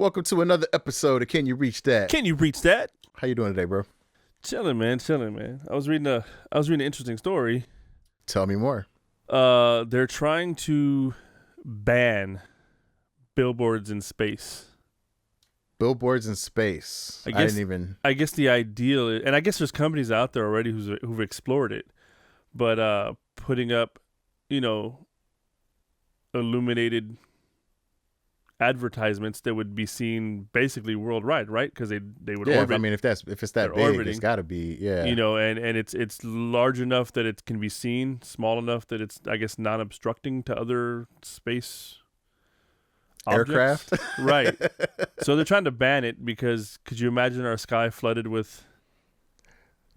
Welcome to another episode of Can You Reach That? Can you reach that? How you doing today, bro? Chilling, man. I was reading an interesting story. Tell me more. They're trying to ban billboards in space. Billboards in space. I guess the ideal, and I guess there's companies out there already who've explored it, but putting up, illuminated advertisements that would be seen basically worldwide, right? Because they would orbit. I mean, if it's that big, orbiting, it's got to be, yeah. And it's large enough that it can be seen, small enough that it's, I guess, non-obstructing to other space aircraft. Right. So they're trying to ban it because could you imagine our sky flooded with?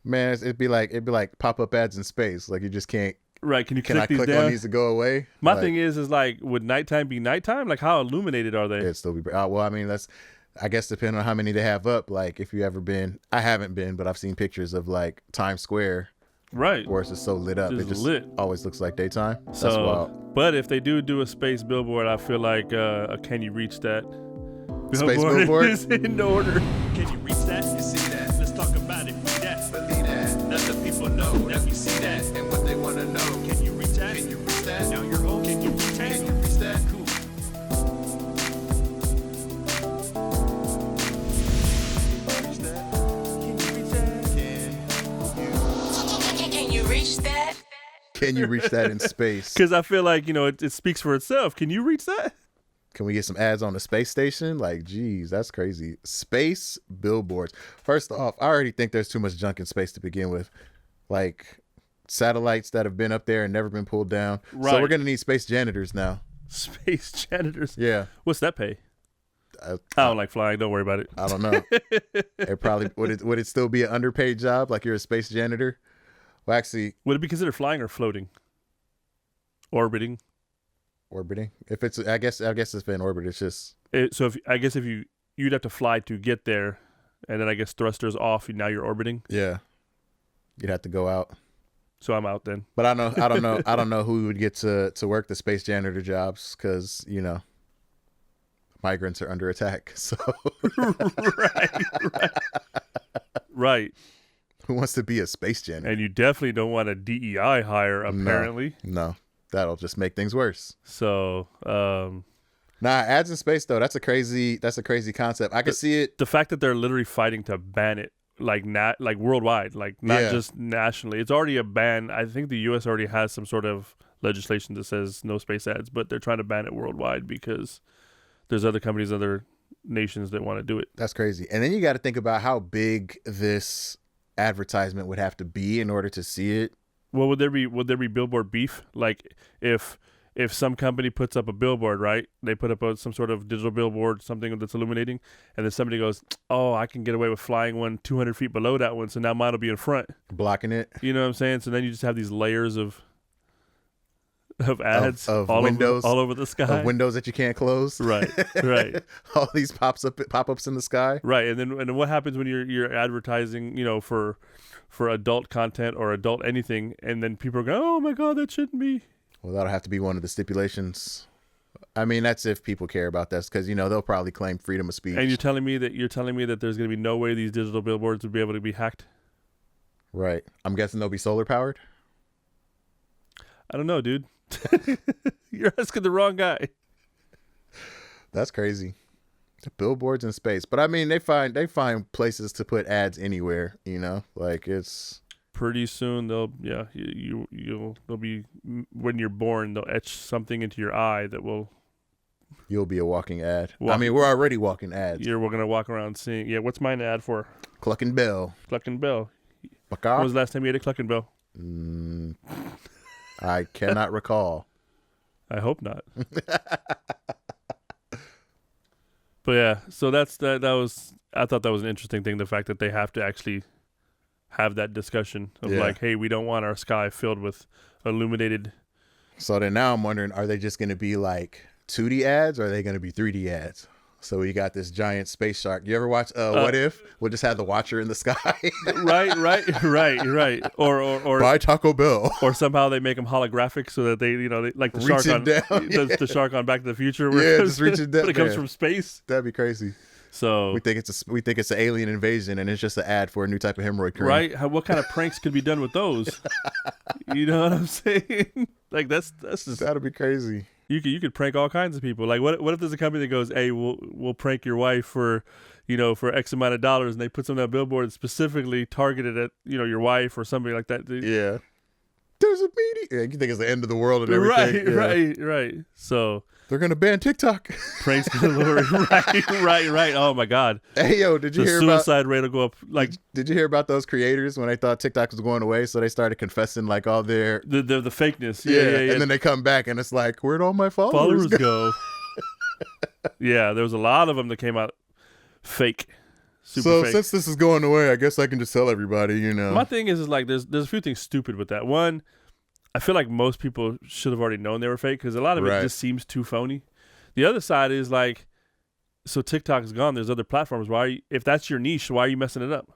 Man, it'd be like pop-up ads in space. Like you just can't. Right, can you Can I click click down? on these to go away? My thing is like, would nighttime be nighttime? Like, how illuminated are they? It'd still be. Well, I mean, I guess depending on how many they have up. Like, if you ever been, I haven't been, but I've seen pictures of like Times Square, right, where it's just so lit up. It just lit. Always looks like daytime. That's So, wild. but if they do a space billboard, I feel like, can you reach that? Space billboard is in order. Can you reach that? You see that? Let's talk about it. Yes, believe that. Let the people know that we see that and what they want to know. Can you reach that? Can you reach that? Now you're home. Can you reach that? Can you reach that? Cool. Can you reach that? Can you reach that in space? Because I feel like, it speaks for itself. Can you reach that? Can we get some ads on the space station? Like, geez, that's crazy. Space billboards. First off, I already think there's too much junk in space to begin with. Like satellites that have been up there and never been pulled down. Right. So we're going to need space janitors now. Space janitors? Yeah. What's that pay? I don't like flying. Don't worry about it. I don't know. It probably would it still be an underpaid job? Like you're a space janitor? Well, actually, would it be considered flying or floating? Orbiting? If it's, I guess it's in orbit. It's just. So if you'd have to fly to get there, and then I guess thrusters off. Now you're orbiting. Yeah. You'd have to go out. So I'm out then. But I don't know who would get to work the space janitor jobs because migrants are under attack. So. Right. Who wants to be a space janitor? And you definitely don't want a DEI hire, apparently. No. That'll just make things worse. So, ads in space though, that's a crazy concept. I can see it. The fact that they're literally fighting to ban it, like worldwide, like not just nationally. It's already a ban. I think the U.S. already has some sort of legislation that says no space ads, but they're trying to ban it worldwide because there's other companies, other nations that want to do it. That's crazy. And then you got to think about how big this advertisement would have to be in order to see it. Well, would there be billboard beef? Like if some company puts up a billboard, right? They put up some sort of digital billboard, something that's illuminating, and then somebody goes, "Oh, I can get away with flying one 200 feet below that one, so now mine will be in front, blocking it." You know what I'm saying? So then you just have these layers of ads of windows all over the sky, of windows that you can't close. Right. All these pop-ups in the sky. Right, and then what happens when you're advertising, for adult content or adult anything, and then people are going, "Oh my God, that shouldn't be." Well, that'll have to be one of the stipulations. I mean, that's if people care about this, because they'll probably claim freedom of speech. And you're telling me that there's going to be no way these digital billboards would be able to be hacked? Right. I'm guessing they'll be solar powered. I don't know, dude. You're asking the wrong guy. That's crazy. The billboards in space, but I mean, they find places to put ads anywhere. Like it's. Pretty soon they'll be, when you're born, they'll etch something into your eye that will. You'll be a walking ad. I mean, we're already walking ads. We're gonna walk around seeing. Yeah, what's mine ad for? Clucking Bell. Clucking Bell. Baka? When was the last time you ate a Clucking Bell? I cannot recall. I hope not. But yeah, so I thought that was an interesting thing, the fact that they have to actually have that discussion of like, hey, we don't want our sky filled with illuminated. So then now I'm wondering, are they just going to be like 2D ads or are they going to be 3D ads? So we got this giant space shark. You ever watch What If? We'll just have the Watcher in the sky. right. Or Buy Taco Bell. or somehow they make them holographic so that they like the shark Reaching on down, the shark on Back to the Future. Yeah, just reaching down. But it comes Man, from space. that'd be crazy. So We think it's an alien invasion, and it's just an ad for a new type of hemorrhoid cream. right, what kind of pranks could be done with those? You know what I'm saying? Like that's just That'd be crazy. you could prank all kinds of people. Like what if there's a company that goes, hey, we'll prank your wife for for X amount of dollars, and they put some of that billboard specifically targeted at your wife or somebody like that. Yeah. There's a meeting. Yeah, you think it's the end of the world and everything. Right. So They're gonna ban TikTok. pranks galore. right. Oh my God. Hey yo, did you The hear about? suicide rate will go up. Like Did you hear about those creators when they thought TikTok was going away? So they started confessing like all their the fakeness. Yeah. And then they come back and it's like, where'd all my followers go? go. Yeah, there was a lot of them that came out fake. Super So fake. since this is going away, I guess I can just tell everybody, My thing is like there's a few things stupid with that. One, I feel like most people should have already known they were fake because a lot of it Right. just seems too phony. The other side is like, so TikTok is gone. There's other platforms. If that's your niche, why are you messing it up?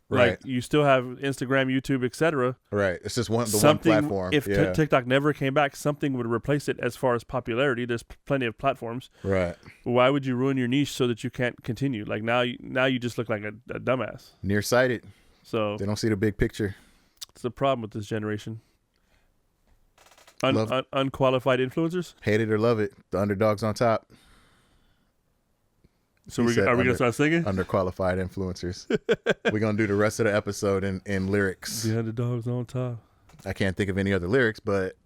Right. Like you still have Instagram, YouTube, etc. Right. It's just one Something. platform. If yeah. TikTok never came back, something would replace it as far as popularity. There's plenty of platforms. Right. Why would you ruin your niche so that you can't continue? Like now you just look like a dumbass. Nearsighted. So They don't see the big picture. it's the problem with this generation. Love- Unqualified influencers. Hate it or love it. The underdog's on top. So He are we said gonna start singing? Underqualified influencers. We're gonna do the rest of the episode in lyrics. The underdogs on top. I can't think of any other lyrics, but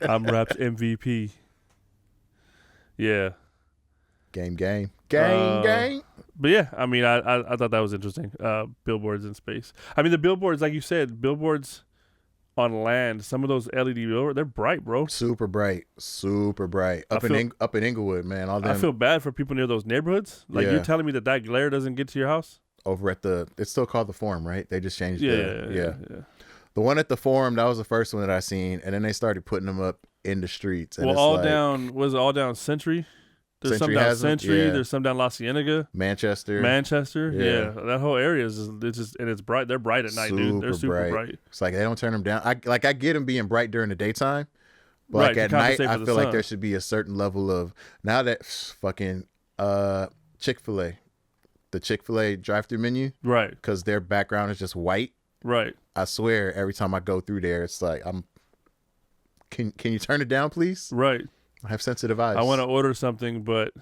I'm rap's MVP. Yeah. game. But yeah, I mean, I thought that was interesting. Billboards in space. I mean, the billboards, like you said, billboards on land. Some of those LED billboards, they're bright, bro. Super bright. Up in Inglewood, man. All them I feel bad for people near those neighborhoods. Like Yeah. you're telling me that glare doesn't get to your house? over at it's still called the Forum, right? They just changed Yeah. The one at the Forum, that was the first one that I seen, and then they started putting them up in the streets. And Well, it's all like down Century. There's Century some down has 'em? Century. Yeah. There's some down La Cienega, Manchester. Yeah. That whole area it's bright. They're bright at night, dude. They're super bright. It's like they don't turn them down. I get them being bright during the daytime, but Right, like to at night, compensate I for the feel like sun. there should be a certain level of now that fucking Chick-fil-A, the Chick-fil-A drive-through menu, Right. because their background is just white. Right. I swear, every time I go through there, it's like Can you turn it down, please? Right. I have sensitive eyes. I want to order something, but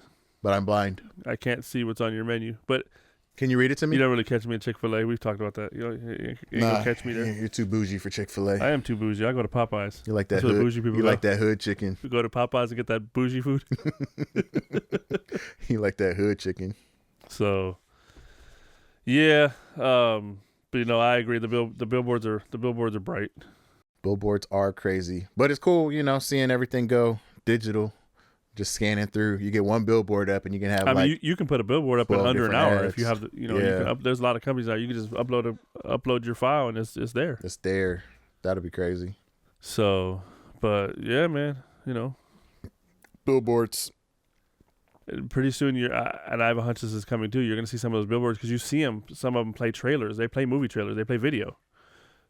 I'm blind. I can't see what's on your menu. But Can you read it to me? you don't really catch me at Chick-fil-A. We've talked about that. You ain't gonna catch me there. You're too bougie for Chick-fil-A. I am too bougie. I go to Popeyes. You like that That's where the hood. bougie people You go. like that hood chicken. We go to Popeyes and get that bougie food. You like that hood chicken. So, yeah. But I agree. The billboards are bright. Billboards are crazy, but it's cool, seeing everything go digital, just scanning through. You get one billboard up, and you can have. I mean, you can put a billboard up in 12 under an different hour ads. if you have the. You can there's a lot of companies now. You can just upload your file and it's there. It's there. That'll be crazy. So, but yeah, man. Billboards. Pretty soon and I have a hunch this is coming too. You're gonna see some of those billboards because you see them. Some of them play trailers. They play movie trailers. They play video.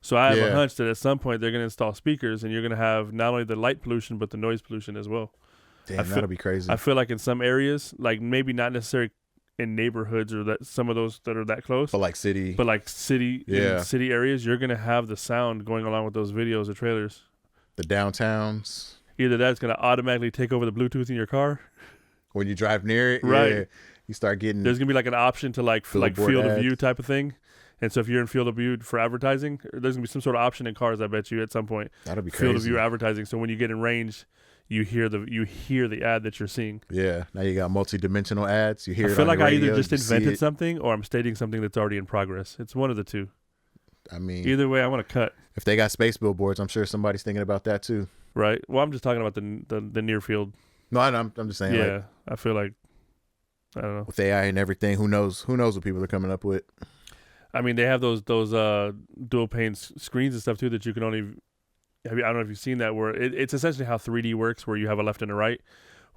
So I have a hunch that at some point they're gonna install speakers and you're gonna have not only the light pollution but the noise pollution as well. Damn, that'll be crazy. I feel like in some areas, like maybe not necessarily in neighborhoods or that some of those that are that close, but like city. in city areas, you're gonna have the sound going along with those videos or trailers. The downtowns. Either that's gonna automatically take over the Bluetooth in your car. When you drive near it, Right. yeah, you start getting. There's gonna be like an option to like Billboard field of ads. view type of thing. And so if you're in field of view for advertising, there's gonna be some sort of option in cars. I bet you at some point. That'll be crazy. Field of view advertising. So when you get in range, you hear the ad that you're seeing. Yeah. Now you got multi-dimensional ads. You hear I it feel on like the I radio, either just you see invented it. something or I'm stating something that's already in progress. It's one of the two. I mean, Either way, I want to cut. if they got space billboards, I'm sure somebody's thinking about that too. Right. Well, I'm just talking about the near field. No, I'm just saying. Yeah. Like, I feel like I don't know. with AI and everything, who knows what people are coming up with. I mean, they have those dual pane screens and stuff too that you can only. I don't know if you've seen that where it's essentially how 3D works, where you have a left and a right.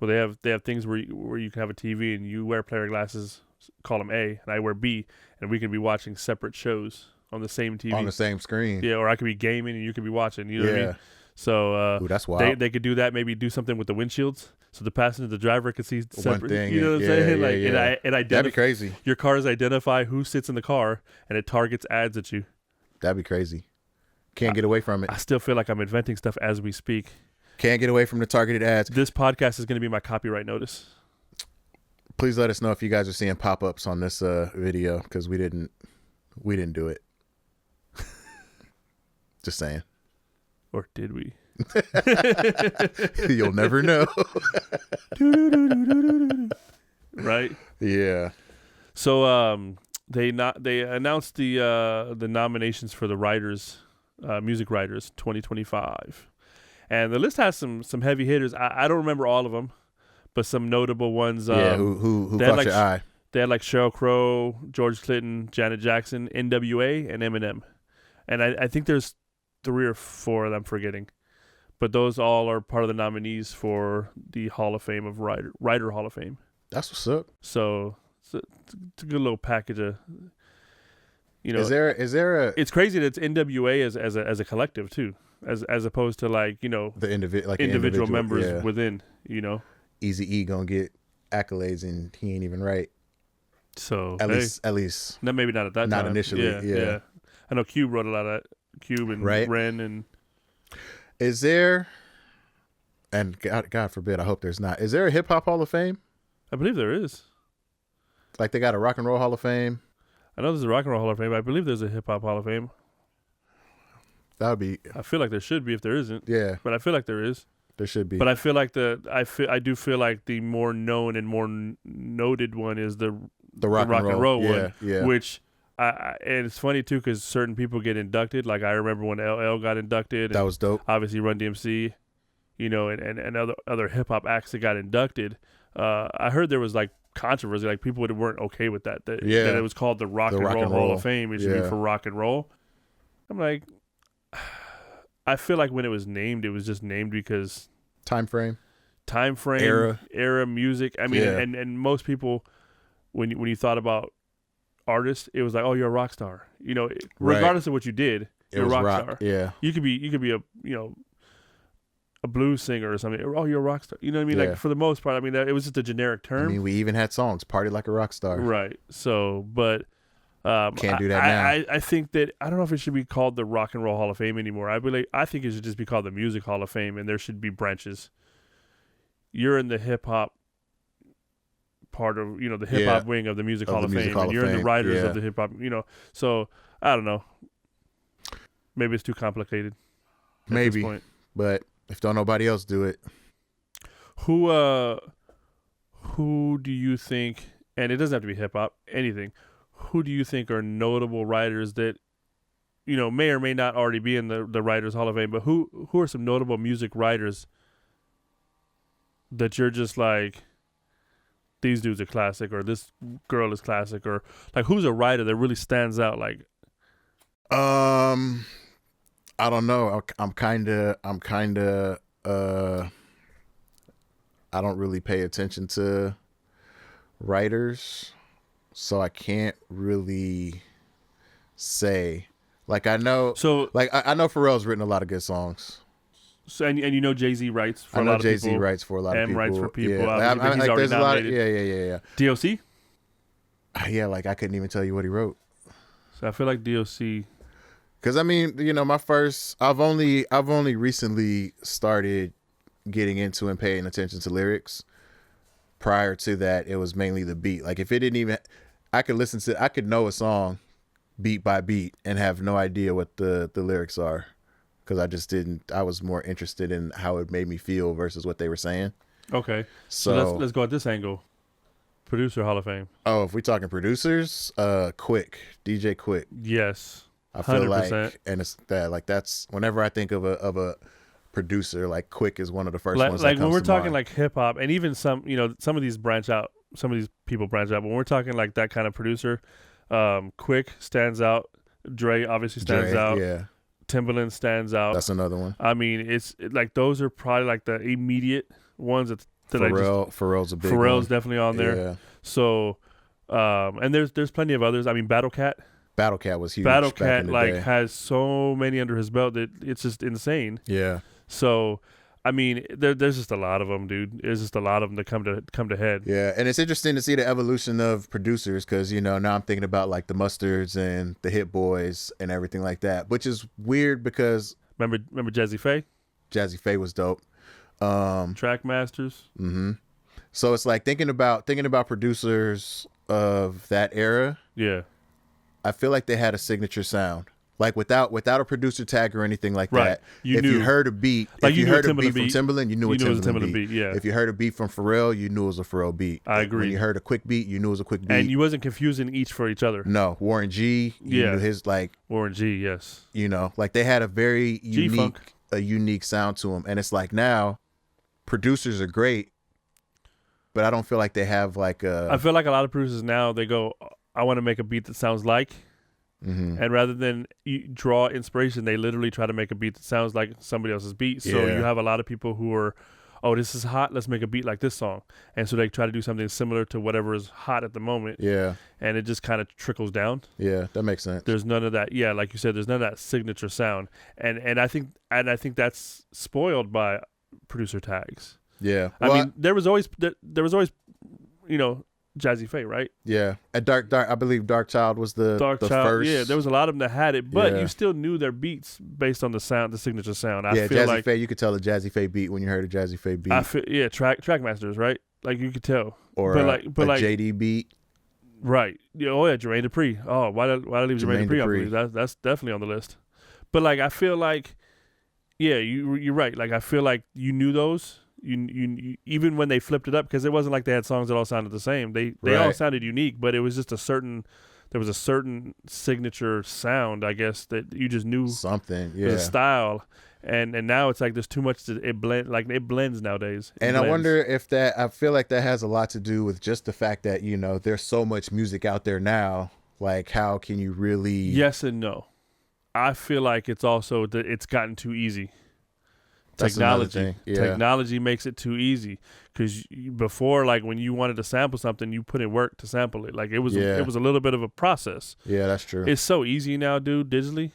Well, they have things where you can have a TV and you wear player glasses, call them A, and I wear B, and we can be watching separate shows on the same TV. On the same screen. Yeah, or I could be gaming and you could be watching. You know what I mean? So Ooh, that's wild. they could do that. Maybe do something with the windshields, so the passenger, the driver, could see separate. One thing. You know what I'm saying? Like it That'd be crazy. Your cars identify who sits in the car, and it targets ads at you. That'd be crazy. Can't get away from it. I still feel like I'm inventing stuff as we speak. Can't get away from the targeted ads. This podcast is going to be my copyright notice. Please let us know if you guys are seeing pop-ups on this video, because we didn't do it. Just saying. Or did we? You'll never know. Right? Yeah. So they announced the nominations for the writers, music writers 2025. And the list has some heavy hitters. I don't remember all of them, but some notable ones. Who caught your eye? They had like Sheryl Crow, George Clinton, Janet Jackson, NWA, and Eminem. And I think there's 3 or 4 that I'm forgetting. But those all are part of the nominees for the Hall of Fame of Writer Hall of Fame. That's what's up. So it's a good little package of, you know. Is there a? It's crazy that it's NWA as a collective too, as opposed to like, you know, The individual members within, you know. Eazy-E gonna get accolades and he ain't even right. So At least no, maybe not at that time. not initially. Yeah. I know Cube wrote a lot of that. Cube and Ren and. Is there? And God forbid, I hope there's not. Is there a hip hop Hall of Fame? I believe there is. Like they got a Rock and Roll Hall of Fame. I know there's a Rock and Roll Hall of Fame, but I believe there's a Hip Hop Hall of Fame. That would be. I feel like there should be if there isn't. Yeah, But I feel like there is. there should be. But I feel like I do feel like the more known and more noted one is the Rock and roll one, yeah. which and it's funny too because certain people get inducted. Like I remember when LL got inducted. That was dope. Obviously, Run DMC, you know, and other hip hop acts that got inducted. I heard there was like controversy, like people weren't okay with that. That it was called the Rock and Roll Hall of Fame. It should be for rock and roll. I'm like, I feel like when it was named, it was just named because Time frame, era, music. I mean, and most people, when you thought about artists, it was like, oh, you're a rock star. You know, regardless of what you did, you're a rock star. Yeah, you could be a blues singer or something. Oh, you're a rock star. You know what I mean? Yeah. Like for the most part, I mean, it was just a generic term. I mean, we even had songs, "Party Like a Rock Star." Right. So, but can't do that now. I think that I don't know if it should be called the Rock and Roll Hall of Fame anymore. I think it should just be called the Music Hall of Fame, and there should be branches. You're in the hip hop part of, you know, the hip hop wing of the Music Hall of Fame, and you're in the writers of the hip hop, you know. So I don't know. Maybe it's too complicated. Maybe, but if don't nobody else do it, who do you think? And it doesn't have to be hip hop. Anything. Who do you think are notable writers that, you know, may or may not already be in the Writers Hall of Fame? But who are some notable music writers that you're just like, these dudes are classic, or this girl is classic, or like who's a writer that really stands out? Like, I don't know. I'm kind of I don't really pay attention to writers, so I can't really say. Like I know, I know Pharrell's written a lot of good songs. So and you know Jay-Z writes for a lot of people. I know Jay-Z writes for a lot of people. Writes for people. Yeah, He's already there's nominated. a lot. Yeah. DOC. Yeah, like I couldn't even tell you what he wrote. So I feel like DOC. Because I mean, you know, I've only recently started getting into and paying attention to lyrics. Prior to that, it was mainly the beat. Like if it didn't even, I could know a song beat by beat and have no idea what the lyrics are. Because I was more interested in how it made me feel versus what they were saying. Okay. So let's go at this angle. Producer Hall of Fame. Oh, if we're talking producers, Quick, DJ Quick. Yes. I feel 100%. like, and it's that, like that's whenever I think of a producer, like Quick is one of the first ones. Like that when we're comes to talking mind. like hip hop, and even some of these branch out. Some of these people branch out. But when we're talking like that kind of producer, Quick stands out. Dre obviously stands out. Yeah. Timbaland stands out. That's another one. I mean, it's like those are probably like the immediate ones that Pharrell's a big Pharrell's one. definitely on there. Yeah. So, and there's plenty of others. I mean, Battle Cat was huge back in the like day. has so many under his belt that it's just insane. Yeah. So, I mean, there's just a lot of them, dude. There's just a lot of them that come to head. Yeah, and it's interesting to see the evolution of producers because, now I'm thinking about like the Mustards and the Hit Boys and everything like that, which is weird because Remember Jazzy Faye? Jazzy Faye was dope. Track Masters. Mm-hmm. So it's like thinking about producers of that era. Yeah. I feel like they had a signature sound. Like without a producer tag or anything like Right. that. You if knew. you heard a beat, Like if you you knew a heard a beat Timbaland from beat, Timbaland, you knew you knew it was a Timbaland Timbaland beat. beat, yeah. If you heard a beat from Pharrell, you knew it was a Pharrell beat. I agree. When you heard a quick beat, you knew it was a quick beat. And you wasn't confusing each for each other. No, Warren G, you Yeah. knew his like, Warren G, yes. like they had a very G-Funk. unique sound to them. And it's like now producers are great, but I don't feel like they have like I feel like a lot of producers now, they go, I want to make a beat that sounds like. Mhm. And rather than draw inspiration, they literally try to make a beat that sounds like somebody else's beat. So Yeah. you have a lot of people who are, oh, this is hot, let's make a beat like this song. And so they try to do something similar to whatever is hot at the moment. Yeah. And it just kind of trickles down. Yeah, that makes sense. There's none of that. Yeah, like you said, there's none of that signature sound. And I think that's spoiled by producer tags. Yeah. I mean, there was always Jazzy Faye, right? Yeah. At Dark, I believe Dark Child was the Dark Child. first. Yeah, there was a lot of them that had it, but Yeah. you still knew their beats based on the sound, the signature sound. I Yeah, feel Jazzy like Faye, you could tell a Jazzy Faye beat when you heard a Jazzy Faye beat. Track Masters, right? Like you could tell. or but a like JD beat. right. Yeah, oh yeah, Jermaine Dupri. Oh, why did I leave Jermaine Dupri? I Dupri. believe that's definitely on the list. But like I feel like, yeah, you're right. Like I feel like you knew those. You even when they flipped it up, because it wasn't like they had songs that all sounded the same. They all Right. sounded unique, but it was just there was a certain signature sound, I guess, that you just knew Something. was Yeah. a style. And now it's like there's too much it blends nowadays. It And I blends. wonder if I feel like that has a lot to do with just the fact that, there's so much music out there now. Like, how can you really. Yes and no. I feel like it's also that it's gotten too easy. That's another Technology. thing. Yeah. Technology makes it too easy. Because before, like when you wanted to sample something, you put in work to sample it. Like it was Yeah. a little bit of a process. Yeah, that's true. It's so easy now, dude, digitally.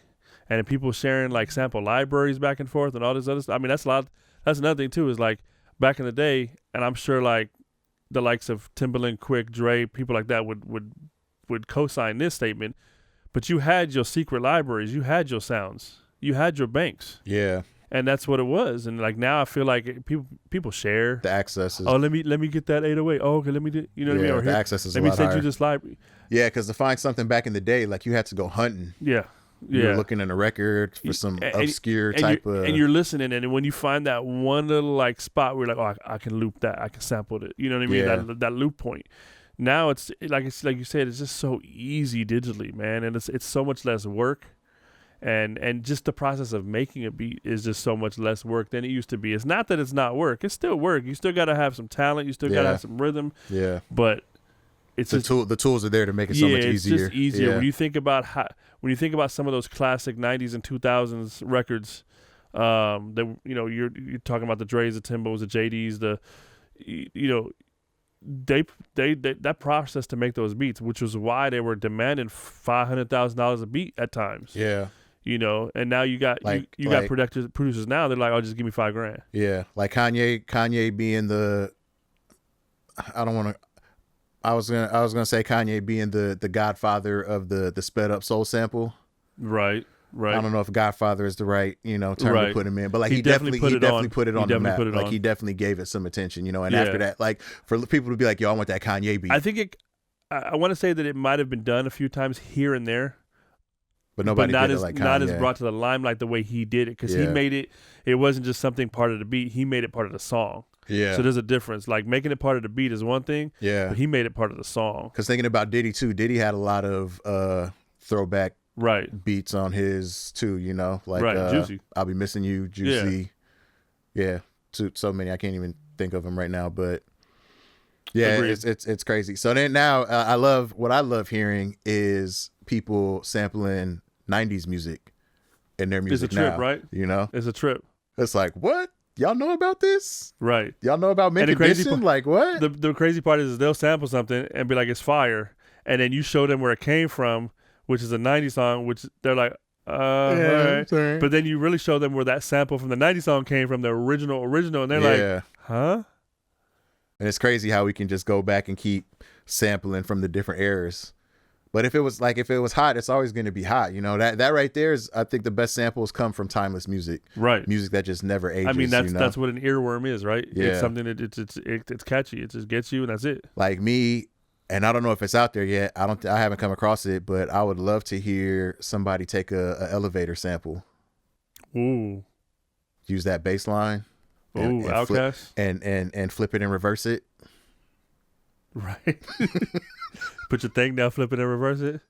And people sharing like sample libraries back and forth and all this other stuff. I mean, that's another thing too, is like back in the day, and I'm sure like the likes of Timbaland, Quick, Dre, people like that would co-sign this statement. But you had your secret libraries, you had your sounds, you had your banks. Yeah. And that's what it was. And like now I feel like people share. The access is. Oh, let me get that 808. Oh, okay, let me do, you know what I mean? Or the here, access is let a me lot send higher. you this library. Yeah, because to find something back in the day, like you had to go hunting. Yeah. You Yeah. were looking in a record for some obscure and type you're, of. and you're listening, and when you find that one little like spot where you're like, oh, I can loop that, I can sample it. You know what I mean? Yeah. That loop point. Now it's like you said, it's just so easy digitally, man, and it's so much less work, and just the process of making a beat is just so much less work than it used to be. It's not that it's not work; it's still work. You still got to have some talent. You still got to Yeah. have some rhythm. Yeah. But it's The just, the tools are there to make it so much it's easier. just easier. Yeah. When you think about some of those classic '90s and 2000s records, that you're talking about the Dre's, the Timbos, the JDs, they that process to make those beats, which was why they were demanding $500,000 a beat at times. Yeah. And now you got you got producers now. They're like, oh, just give me $5,000. Yeah. Like Kanye being the. I don't want to. I was gonna say Kanye being the godfather of the sped up soul sample. Right. I don't know if godfather is the right term Right. to put him in, but like He he definitely definitely put it put it on the map. put it Like on. he definitely gave it some attention, and Yeah. after that, like for people to be like, yo, I want that Kanye beat, I think I want to say that it might have been done a few times here and there, but nobody but not did as it like Kanye. not as brought to the limelight the way he did it, because he Yeah. made it. It wasn't just something part of the beat. He made it part of the song. Yeah. So there's a difference. Like making it part of the beat is one thing, Yeah. but he made it part of the song. Because thinking about Diddy too, Diddy had a lot of throwback Right. beats on his too, like Right, Juicy. I'll Be Missing You, Juicy. Yeah. So many I can't even think of them right now, but yeah, Agreed. it's crazy. So then now I love hearing is people sampling 90s music in their music It's a trip, now, right? It's a trip. It's like, what? y'all know about this? Right. Y'all know about Mint And the crazy Condition? part- Like what? The crazy part is they'll sample something and be like, it's fire. And then you show them where it came from, which is a 90s song, which they're like, all right. sorry. But then you really show them where that sample from the 90s song came from, the original, and they're like, huh? And it's crazy how we can just go back and keep sampling from the different eras. But if it was hot, it's always going to be hot. You know, that right there is, I think the best samples come from timeless music. Right. Music that just never ages. I mean, that's what an earworm is, right? Yeah. It's something that it's catchy. It just gets you, and that's it. Like me, and I don't know if it's out there yet. I haven't come across it, but I would love to hear somebody take a elevator sample. Ooh. Use that bass line. Ooh, Outkast. And flip it and reverse it. Right. Put your thing down, flip it, and reverse it.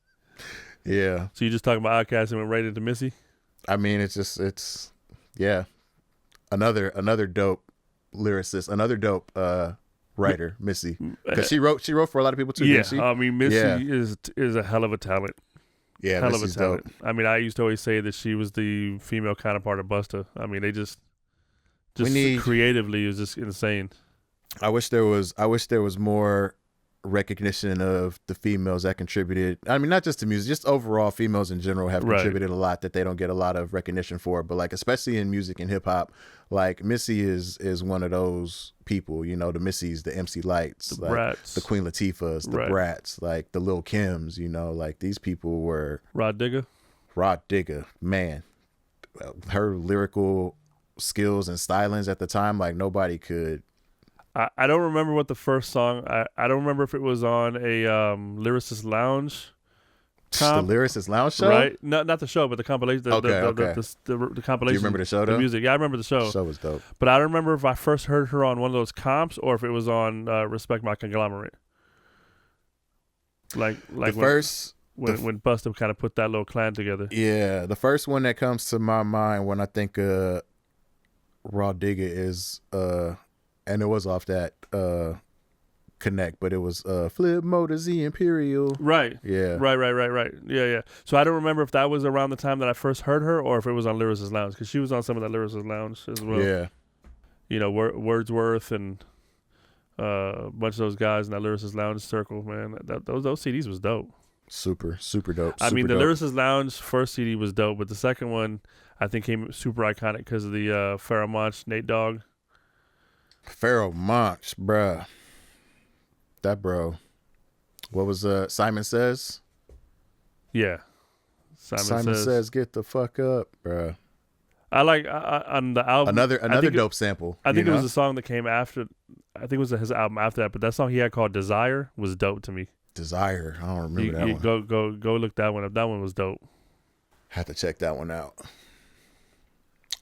Yeah. So you just talking about Outkast and went right into Missy? I mean, it's another dope lyricist, another dope writer, Missy, because she wrote for a lot of people too. Yeah, didn't she? I mean, Missy is a hell of a talent. Yeah, hell Missy's of a talent. dope. I mean, I used to always say that she was the female counterpart of Busta. I mean, they just creatively is just insane. I wish there was more recognition of the females that contributed. I mean, not just to music, just overall females in general have contributed a lot that they don't get a lot of recognition for. But like, especially in music and hip hop, like Missy is one of those people, you know, the Missies, the MC Lights, The like Brats. the Queen Latifahs, the Brats, like the Lil Kims, you know, like these people were Rod Digger, man, her lyrical skills and stylings at the time, like nobody could. I don't remember what the first song. I don't remember if it was on a Lyricist Lounge. The Lyricist Lounge show, right? Not the show, but the compilation. The compilation. Do you remember the show? The music. Yeah, I remember the show. The show was dope. But I don't remember if I first heard her on one of those comps or if it was on Respect My Conglomerate. Like the first. When Busta kind of put that little clan together. Yeah, the first one that comes to my mind when I think Raw Digga is and it was off that Connect, but it was Flip Mode Z Imperial. Right. Yeah. Right. Yeah. So I don't remember if that was around the time that I first heard her or if it was on Lyricist Lounge, because she was on some of that Lyricist Lounge as well. Yeah. You know, Wordsworth and a bunch of those guys in that Lyricist Lounge circle, man. Those CDs was dope. Super dope. I mean, the dope. Lyricist Lounge first CD was dope, but the second one I think came super iconic because of the Pharoah Monch, Nate Dogg. Pharoah Monch, bruh. That bro. What was Simon Says? Yeah. Simon says, get the fuck up, bruh. I like on the album. Another dope sample. I think it was a song that came after. I think it was his album after that, but that song he had called Desire was dope to me. Desire. I don't remember that one. Go look that one up. That one was dope. Have to check that one out.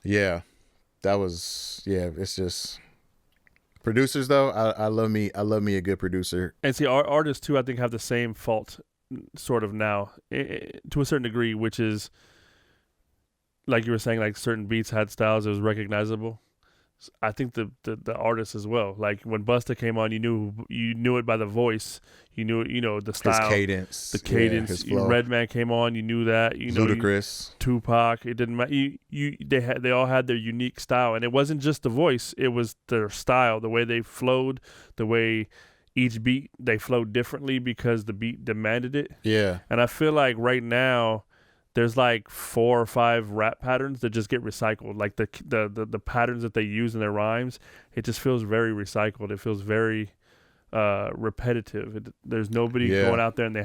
Yeah. That was, it's just producers though. I love me a good producer. And see, our artists too, I think, have the same fault sort of now to a certain degree, which is like you were saying, like certain beats had styles that was recognizable. I think the artists as well. Like when Busta came on, you knew it by the voice. You knew it, the style, his cadence, his flow. Redman came on, you knew that. Ludacris, Tupac. It didn't matter. They all had their unique style, and it wasn't just the voice. It was their style, the way they flowed, the way each beat they flowed differently because the beat demanded it. Yeah. And I feel like right now, there's like 4 or 5 rap patterns that just get recycled. Like the patterns that they use in their rhymes, it just feels very recycled. It feels very repetitive. There's nobody going out there and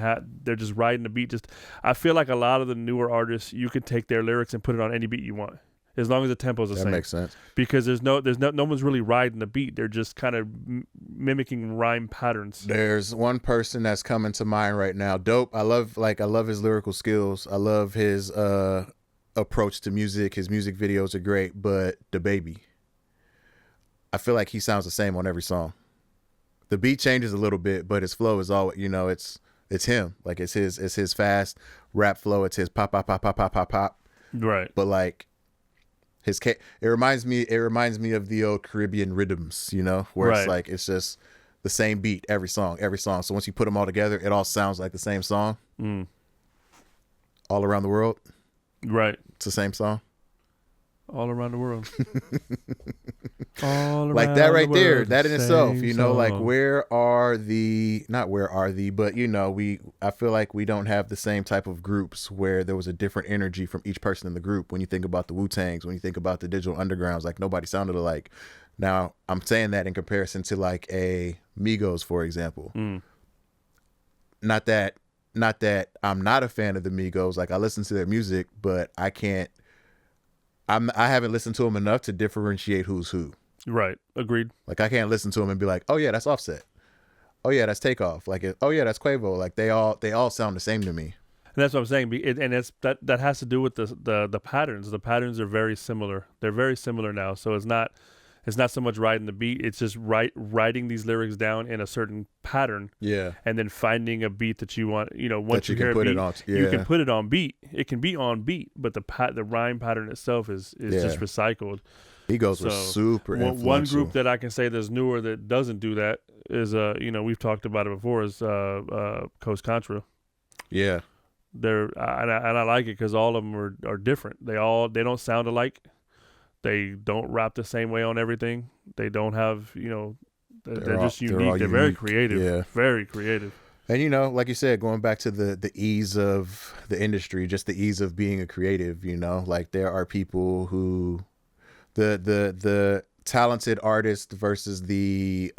they're just riding the beat. I feel like a lot of the newer artists, you can take their lyrics and put it on any beat you want, as long as the tempo's the same. That makes sense. Because no one's really riding the beat. They're just kind of mimicking rhyme patterns. There's one person that's coming to mind right now. Dope. I love his lyrical skills. I love his approach to music. His music videos are great, but DaBaby, I feel like he sounds the same on every song. The beat changes a little bit, but his flow is always, it's him. Like it's his fast rap flow. It's his pop pop pop pop pop pop pop. Right. But like it reminds me of the old Caribbean rhythms, where it's like it's just the same beat every song. So once you put them all together, it all sounds like the same song. All around the world. Right. It's the same song. All around the world. All Like around that the right there, world, that in itself, same you know, like song. where are the, not where are the, but you know, I feel like we don't have the same type of groups where there was a different energy from each person in the group. When you think about the Wu-Tangs, when you think about the Digital Undergrounds, like nobody sounded alike. Now I'm saying that in comparison to like a Migos, for example. Not that I'm not a fan of the Migos. Like I listen to their music, but I haven't listened to them enough to differentiate who's who. Right. Agreed. Like I can't listen to them and be like, oh yeah, that's Offset. Oh yeah, that's Takeoff. Like, oh yeah, that's Quavo. Like they all sound the same to me. And that's what I'm saying. And it's that has to do with the patterns. The patterns are very similar. They're very similar now. So it's not so much writing the beat. It's just writing these lyrics down in a certain pattern. Yeah. And then finding a beat that you want. You know, once That you hear can a put beat, it on. you can put it on beat. It can be on beat, but the rhyme pattern itself is just recycled. Migos were super influential. One group that I can say that's newer that doesn't do that is you know, we've talked about it before, is Coast Contra. Yeah. They're and I like it because all of them are different. They don't sound alike. They don't rap the same way on everything. They don't have, you know, they're just unique. They're very creative. Yeah. Very creative. And you know, like you said, going back to the ease of the industry, just the ease of being a creative, you know, like there are people who the talented artist versus the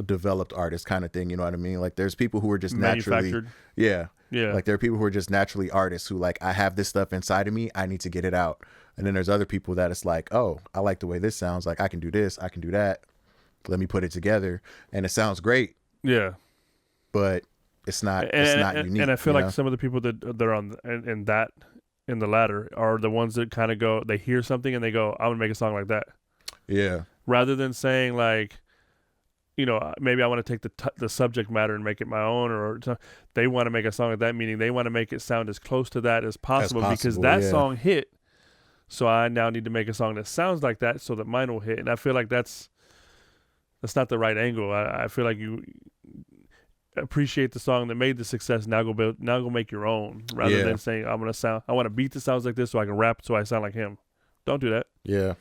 developed artist kind of thing, you know what I mean? Like there's people who are just naturally, yeah. Like there are people who are just naturally artists who like, I have this stuff inside of me, I need to get it out. And then there's other people that it's like, oh, I like the way this sounds, like I can do this, I can do that, let me put it together, and it sounds great. Yeah, but it's not unique. And I feel like some of the people that are on in the latter are the ones that kind of go, they hear something and they go, I'm gonna make a song like that. Yeah. Rather than saying like, you know, maybe I want to take the subject matter and make it my own, or they want to make a song like that, meaning they want to make it sound as close to that as possible because that song hit. So I now need to make a song that sounds like that so that mine will hit. And I feel like that's not the right angle. I feel like you appreciate the song that made the success. Now go make your own, rather than saying I want a beat that sounds like this so I can rap so I sound like him. Don't do that. Yeah.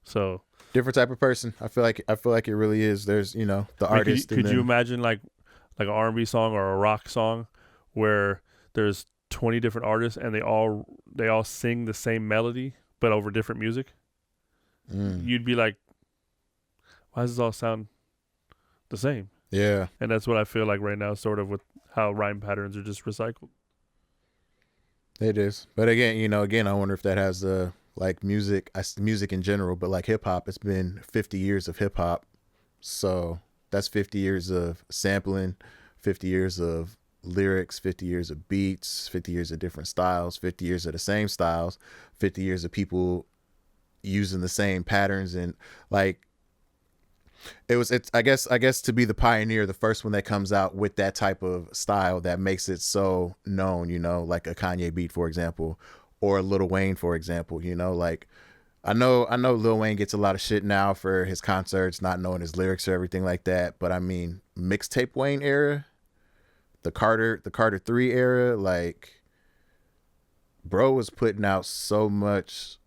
So different type of person. I feel like it really is. There's, you know, the artist. Could you imagine like an R&B song or a rock song where there's 20 different artists and they all sing the same melody but over different music? You'd be like, why does this all sound the same? Yeah. And that's what I feel like right now, sort of, with how rhyme patterns are just recycled. It is. But again, I wonder if that has like music in general, but like hip hop, it's been 50 years of hip hop. So that's 50 years of sampling, 50 years of lyrics, 50 years of beats, 50 years of different styles, 50 years of the same styles, 50 years of people using the same patterns. And like, it's I guess to be the pioneer, the first one that comes out with that type of style that makes it so known, you know, like a Kanye beat, for example, or a Lil Wayne, for example, you know, like I know Lil Wayne gets a lot of shit now for his concerts, not knowing his lyrics or everything like that. But I mean, mixtape Wayne era, the Carter 3 era, like bro was putting out so much,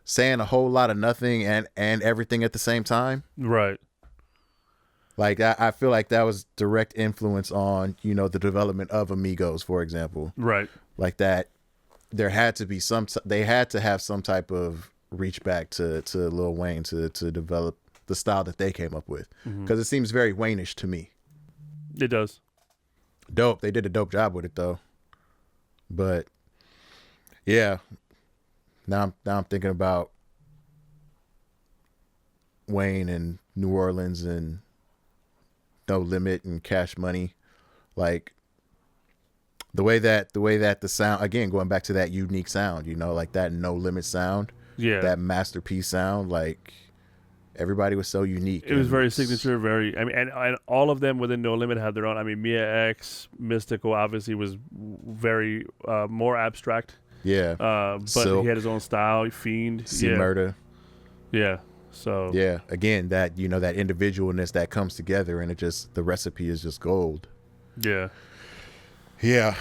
saying a whole lot of nothing and everything at the same time. Right. Like I feel like that was direct influence on, you know, the development of Amigos, for example. Right. Like that, there had to be they had to have some type of reach back to Lil Wayne to develop the style that they came up with, because it seems very Wayne-ish to me. It does. Dope. They did a dope job with it though. But yeah, now I'm thinking about Wayne and New Orleans and No Limit and Cash Money, like the way that the sound, again, going back to that unique sound, you know, like that No Limit sound, that masterpiece sound, like everybody was so unique. It was very signature, very, I mean, and all of them within No Limit had their own. I mean, Mia X, Mystical obviously was very more abstract. Yeah. But Silk, he had his own style, Fiend. Murder. Yeah. So yeah, again, that, you know, that individualness that comes together, and it just, the recipe is just gold. Yeah. Yeah.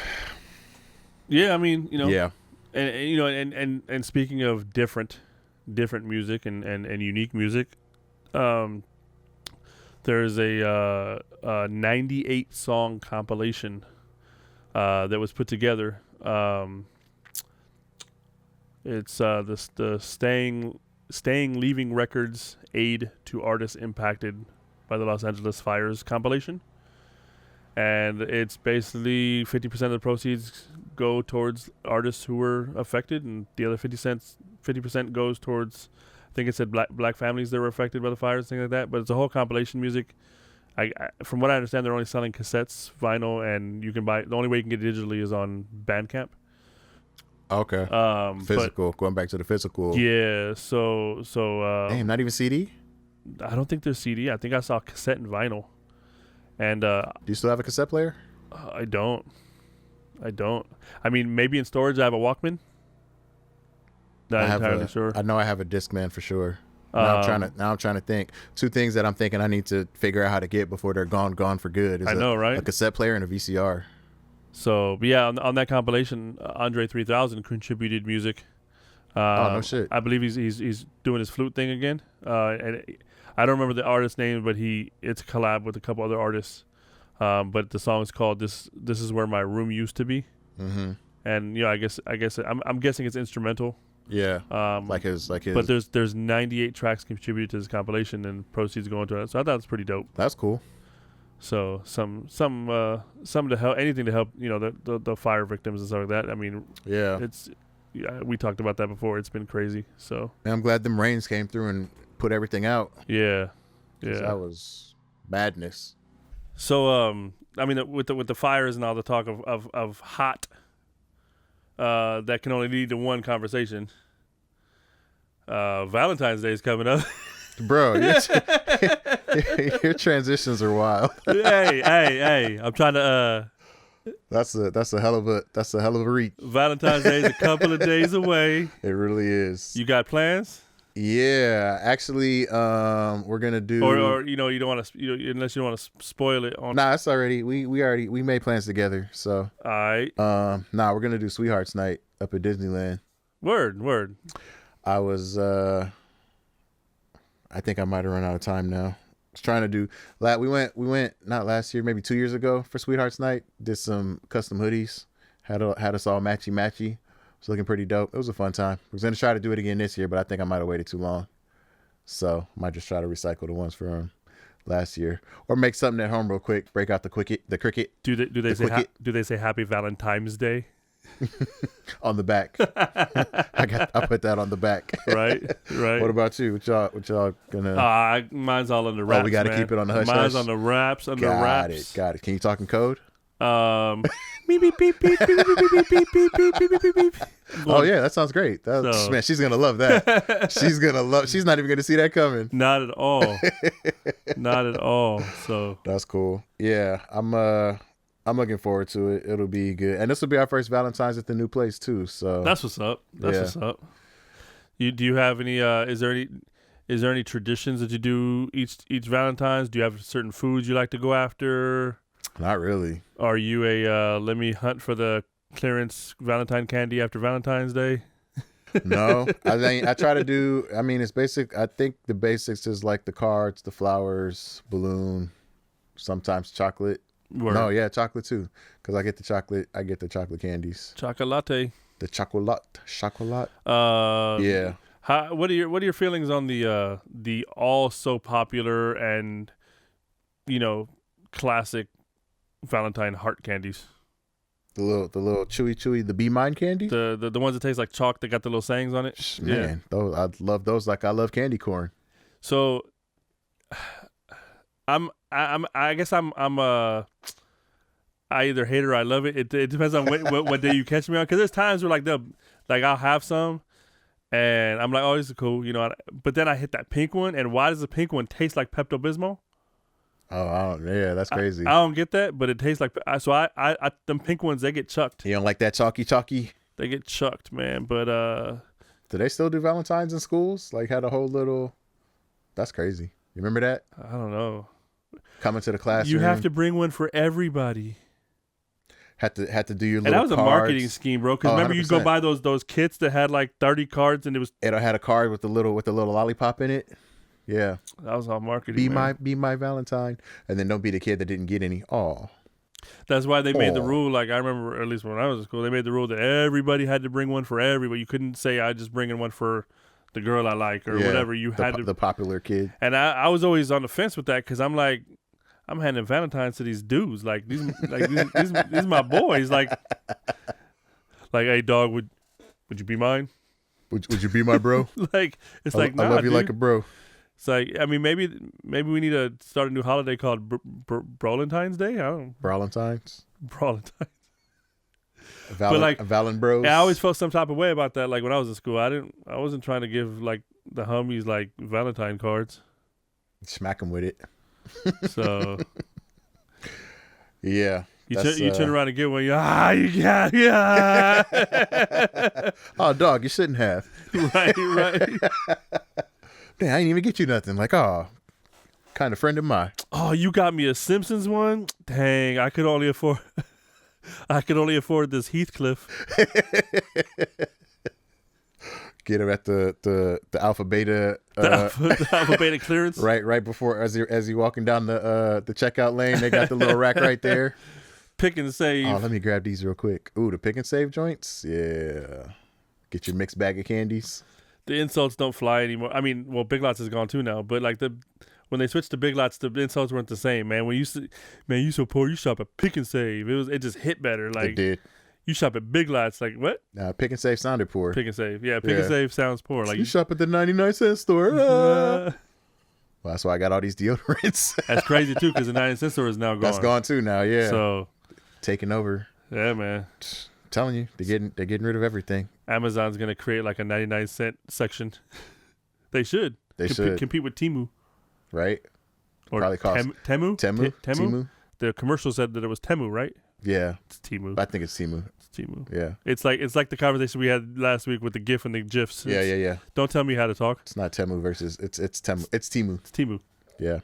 Yeah, I mean, you know. Yeah. And you know, and speaking of different music and unique music, there's a 98 song compilation that was put together. It's the Staying Leaving Records Aid to Artists Impacted by the Los Angeles Fires compilation. And it's basically 50% of the proceeds go towards artists who were affected, and the other 50% goes towards, I think it said black families that were affected by the fires, things like that. But it's a whole compilation music. I from what I understand, they're only selling cassettes, vinyl, and you can buy. The only way you can get it digitally is on Bandcamp. Okay. Physical. Going back to the physical. Yeah. So. Damn, not even CD. I don't think there's CD. I think I saw cassette and vinyl. And do you still have a cassette player? I don't. I mean, maybe in storage I have a Walkman. Not entirely sure. I know I have a Discman for sure. Now I'm trying to think. Two things that I'm thinking I need to figure out how to get before they're gone for good. I know, right? A cassette player and a VCR. So, but yeah, on that compilation, Andre 3000 contributed music. Oh no shit! I believe he's doing his flute thing again. And I don't remember the artist's name, but it's a collab with a couple other artists. But the song is called "This Is Where My Room Used to Be." Mm-hmm. And I guess I'm guessing it's instrumental. Yeah. Like his. But there's 98 tracks contributed to this compilation, and proceeds going to it. So I thought it was pretty dope. That's cool. So some to help, anything to help, the fire victims and stuff like that. I mean, yeah, we talked about that before. It's been crazy. So I'm glad them rains came through and put everything out. Yeah. That was madness. So I mean, with the fires and all the talk of hot, that can only lead to one conversation. Valentine's Day is coming up. Bro, your transitions are wild. hey! I'm trying to. That's a hell of a reach. Valentine's Day is a couple of days away. It really is. You got plans? Yeah, actually, we're gonna do. Or you don't want to, unless you don't want to spoil it. Nah, it's already we made plans together. So. All right. We're gonna do Sweethearts Night up at Disneyland. Word. I was I think I might have run out of time now. I was trying to do. We went not last year, maybe 2 years ago for Sweethearts Night. Did some custom hoodies. Had us all matchy. It's looking pretty dope. It was a fun time. I was gonna try to do it again this year, but I think I might have waited too long. So might just try to recycle the ones from last year, or make something at home real quick. Break out the cricket. Do they say Happy Valentine's Day? On the back. I put that on the back. Right. What about you? What y'all gonna? Mine's all under wraps. Oh, we got to keep it on the hush. Mine's on the wraps. Got it. Can you talk in code? Beep, beep, beep, beep, beep, beep, beep, beep, beep, beep, beep, beep. Oh yeah, that sounds great. Man, she's gonna love that. She's not even gonna see that coming. Not at all. Not at all. So that's cool. Yeah, I'm looking forward to it. It'll be good, and this will be our first Valentine's at the new place too. So that's what's up. What's up. Do you have any? Is there any traditions that you do each Valentine's? Do you have certain foods you like to go after? Not really. Are you a let me hunt for the clearance Valentine candy after Valentine's Day? No, I try to do. I mean, it's basic. I think the basics is like the cards, the flowers, balloon, sometimes chocolate. Word. No, yeah, chocolate too. Because I get the chocolate candies. Chocolate. The chocolate. Yeah. What are your feelings on the all so popular and classic Valentine heart candies? The little chewy, the Be Mine candy? The ones that taste like chalk that got the little sayings on it? Man, those I love those like I love candy corn. So I guess I'm I either hate it or I love it. It depends on what day you catch me on, because there's times where I'll have some and I'm like, oh, this is cool, but then I hit that pink one, and why does the pink one taste like Pepto-Bismol? Oh, yeah, that's crazy. I don't get that, but it tastes like, so I them pink ones, they get chucked. You don't like that chalky? They get chucked, man. But do they still do Valentine's in schools? Like had a whole little. That's crazy. You remember that? I don't know. Coming to the classroom. You have to bring one for everybody. Had to do your And little that was a cards. marketing scheme, bro. Because remember, you go 100%. buy those kits that had like 30 cards, and it had a card with the little lollipop in it. Yeah. that was all marketing. Be my Valentine, and then don't be the kid that didn't get any. Oh, That's why they made the Aw. rule. Like I remember, at least when I was in school, they made the rule that everybody had to bring one for everybody. You couldn't say I just bringing one for the girl I like or whatever. You had to. the popular kid. And I was always on the fence with that because I'm like, I'm handing Valentine's to these dudes. Like these my boys. Like, hey dog, would you be mine? Would you be my bro? Like it's like I nah, love you dude. like a bro. It's like, I mean, maybe we need to start a new holiday called Brolentine's Day. I don't Valentine's. Brolentine's. But like, Valen bros. I always felt some type of way about that. Like when I was in school, I wasn't trying to give like the homies like Valentine cards. Smack them with it. So Yeah. you turn around and get one. Yeah. Oh, dog, you shouldn't have. right. Damn, I didn't even get you nothing. Like, oh, kind of friend of mine. Oh, you got me a Simpsons one? Dang, I could only afford this Heathcliff. Get him at the alpha beta. The alpha beta clearance. Right before as you walking down the checkout lane, they got the little rack right there. Pick and save. Oh, let me grab these real quick. Ooh, the pick and save joints. Yeah. Get your mixed bag of candies. The insults don't fly anymore. I mean, well, Big Lots is gone too now. But like when they switched to Big Lots, the insults weren't the same, man. When you so poor, you shop at Pick and Save. It just hit better. Like It did. you shop at Big Lots, like what? Pick and save sounded poor. Pick and Save, yeah. Pick and Save sounds poor. Like you shop at the 99-cent store. Well, that's why I got all these deodorants. That's crazy too, because the 99-cent store is now gone. That's gone too now. Yeah. So taking over. yeah, man. I'm telling you, they're getting rid of everything. Amazon's gonna create like a 99-cent section. They should. They should compete with Temu. Right. Or probably cost Temu. Temu. The commercial said that it was Temu, right? Yeah. It's Temu. I think it's Temu. It's Temu. Yeah. It's like the conversation we had last week with the GIF and the GIFs. Yeah. Don't tell me how to talk. It's not Temu versus it's Temu. It's Temu. It's Temu. Yeah.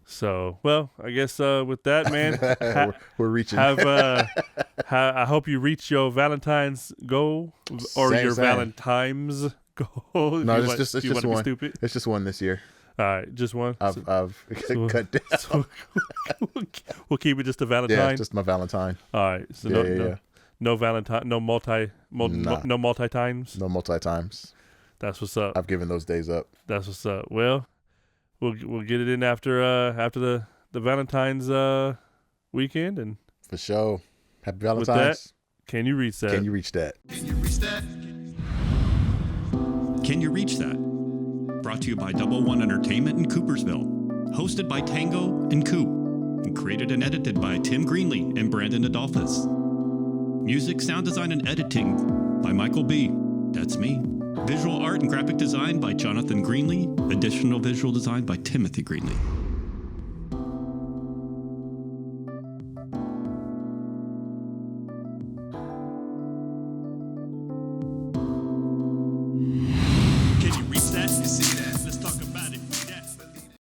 So, well, I guess with that, man, we're reaching. I hope you reach your Valentine's goal or Same. Valentine's goal. No, it's just one. Stupid. It's just one this year. All right, just one. I've cut down. So we'll keep it just a Valentine. Yeah, just my Valentine. All right. So no Valentine, no multi times. No multi times. That's what's up. I've given those days up. That's what's up. Well, we'll get it in after the Valentine's weekend, and For sure. Happy with Valentine's. that, can you reach that? Can you reach that? Can you reach that? Can you reach that? Brought to you by Double One Entertainment in Coopersville. Hosted by Tango and Coop. And created and edited by Tim Greenlee and Brandon Adolphus. Music, sound design, and editing by Michael B. That's me. Visual art and graphic design by Jonathan Greenlee. Additional visual design by Timothy Greenlee.